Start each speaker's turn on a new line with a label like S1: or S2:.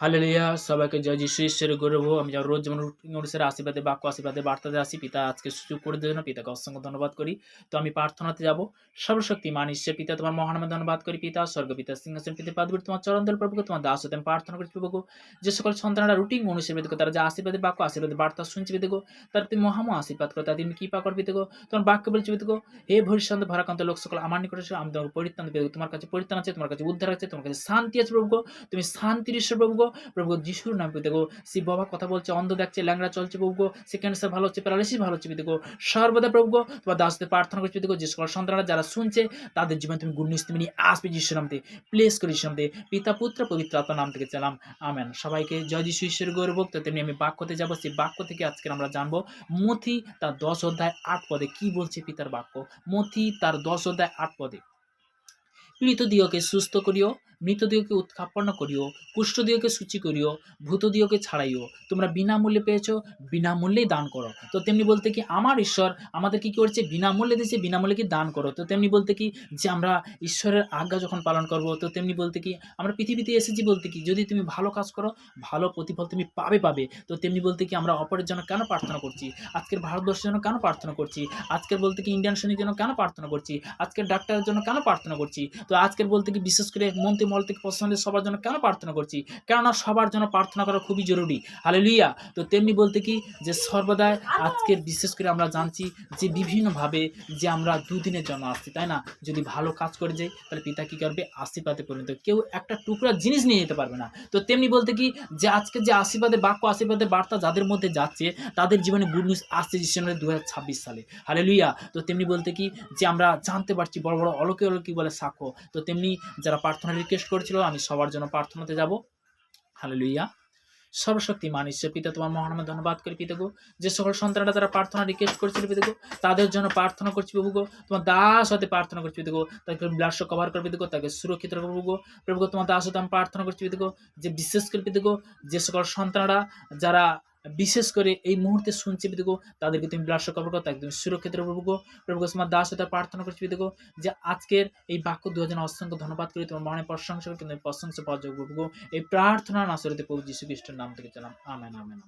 S1: Hallelujah, সবাইকে জয় যিশু ঈশ্বরের গৌরব হোক। আমি যেমন রোজ যেমন রুটিন অনুসারে আশীর্বাদে বাক্য আশীর্বাদে বার্তাতে আসি, পিতা আজকে সুযোগ করে দেওয়ার জন্য পিতাকে অসংখ্য ধন্যবাদ করি। তো আমি প্রার্থনাতে যাব। সর্বশক্তিমান ঈশ্বর পিতা, তোমার মহানামে ধন্যবাদ করি। পিতা স্বর্গপিতা সিংহাসন পিতা পাদবীর তোমার চরণ ধরে প্রভুকে তোমার দাস হতে আমি প্রার্থনা করি প্রভু। যে সকল সন্তানরা রুটিন অনুসারে পেতে তারা যে আশীর্বাদে বাক্য আশীর্বাদে বার্তা শুনছে পেতে তারা তুমি মহামা আশীর্বাদ করো, তাদের তুমি কৃপা করবে পেতে তোমার বাক্য বলছে পেতে হে ভবিষ্যৎ ভারাক্রান্ত লোক সকল আমার নিকট এসো, আমি তোমাকে পরিত্রাণ পেতে তোমার কাছে পরিত্রাণ আছে, তোমার কাছে উদ্ধার আছে, তোমার কাছে শান্তি আছে প্রভু। তুমি শান্তির ঈশ্বর প্রভু। প্রভু যিশুর নাম পেতে শিব বাবা কথা বলছে, অন্ধ দেখছে, ল্যাংড়া চলছে প্রভু, সে ক্যান্সার ভালো হচ্ছে, প্যারালিসিস ভালো হচ্ছে পেতে সর্বদা প্রভু তোমার দাসদের প্রার্থনা করছি পেতে যে সকল সন্তানরা যারা শুনছে তাদের জীবনে তুমি গুড নিউজ তুমি নিয়ে আসবে যিশুর নামতে, প্লেস করি যিশুর নামতে, পিতা পুত্র পবিত্র আত্মার নাম থেকে চালাম, আমেন। সবাইকে জয় যিশু ঈশ্বরের গৌরব হোক। তো তেমনি আমি বাক্যতে যাবো, সেই বাক্য থেকে আজকে আমরা জানবো মথি তার 10 অধ্যায় 8 পদে কি বলছে পিতার বাক্য। মথি তার 10 অধ্যায় 8 পদে, পীড়িতদিগকে সুস্থ করিও, মৃতদিগকে উৎখাপন করিও, কুষ্ঠদিগকে সূচি করিও, ভূতদিগকে ছাড়াইও। তোমরা বিনামূল্যে পেয়েছো, বিনামূল্যেই দান করো। তো তেমনি বলতে কি আমার ঈশ্বর আমাদের কি করছে, বিনামূল্যে দিয়েছে, বিনামূল্যে কি দান করো। তো তেমনি বলতে কি যে আমরা ঈশ্বরের আজ্ঞা যখন পালন করব, তো তেমনি বলতে কি আমরা পৃথিবীতে এসেছি বলতে কি যদি তুমি ভালো কাজ করো ভালো প্রতিফল তুমি পাবে। তো তেমনি বলতে কি আমরা অপরের জন্য কেন প্রার্থনা করছি, আজকের ভারতবর্ষের জন্য কেন প্রার্থনা করছি, আজকের বলতে কি ইন্ডিয়ান সৈনিকের জন্য কেন প্রার্থনা করছি, আজকের ডাক্তারের জন্য কেন প্রার্থনা করছি, তো আজকের বলতে কি বিশেষ করে মন্ত্রীমহল থেকে পছন্দের সবার জন্য কেন প্রার্থনা করছি, কেননা সবার জন্য প্রার্থনা করা খুবই জরুরি। হালেলুয়া। তো তেমনি বলতে কি যে সর্বদাই আজকের বিশেষ করে আমরা জানছি যে বিভিন্নভাবে যে আমরা দুদিনের জন্য আসছি, তাই না, যদি ভালো কাজ করে যাই তাহলে পিতা কি করবে, আশীর্বাদে পরিণত, কেউ একটা টুকরা জিনিস নিয়ে যেতে পারবে না। তো তেমনি বলতে কি যে আজকে যে আশীর্বাদের বাক্য আশীর্বাদের বার্তা যাদের মধ্যে যাচ্ছে তাদের জীবনে গুড নিউজ আসছে ডিসেম্বর 2026 সালে। হালেলুয়া। তো তেমনি বলতে কি যে আমরা জানতে পারছি বড় বড় অলৌকিক বলে সাক্ষ্য। তো তেমনি যারা প্রার্থনা রিকোয়েস্ট করেছিল আমি সবার জন্য প্রার্থনাতে যাব। হালেলুয়া। সর্বশক্তিমান ঈশ্বর পিতা তোমার মহানামে ধন্যবাদ করি পিতা গো, যে সকল সন্তানরা যারা প্রার্থনা রিকোয়েস্ট করেছিল পিতা গো তাদের জন্য প্রার্থনা করছি প্রভু গো, তোমার দাস হতে প্রার্থনা করছি পিতা গো, তাকে ব্লাড কভার করে পিতা গো, তাকে সুরক্ষিত রাখো প্রভু গো, তোমার দাস হতে আমি প্রার্থনা করছি পিতা গো, যে বিশেষ করে পিতা গো যে সকল সন্তানরা যারা বিশেষ করে এই মুহূর্তে শুনছে পিতা গো তাদেরকে তুমি ব্লাড কভার করো, তাকে তুমি সুরক্ষিত রাখো প্রভু গো, তোমার দাস হতে প্রার্থনা করছি পিতা গো, যে আজকের এই বাক্য 2000 অসংখ্য ধন্যবাদ করি, তোমার মনে প্রশংসা কিন্তু প্রশংসা পাওয়া যাবে প্রভু গো, এই প্রার্থনা নাসরিতে প্রভু যীশু খ্রিস্টের নাম থেকে চালাম, আমেন আমেন।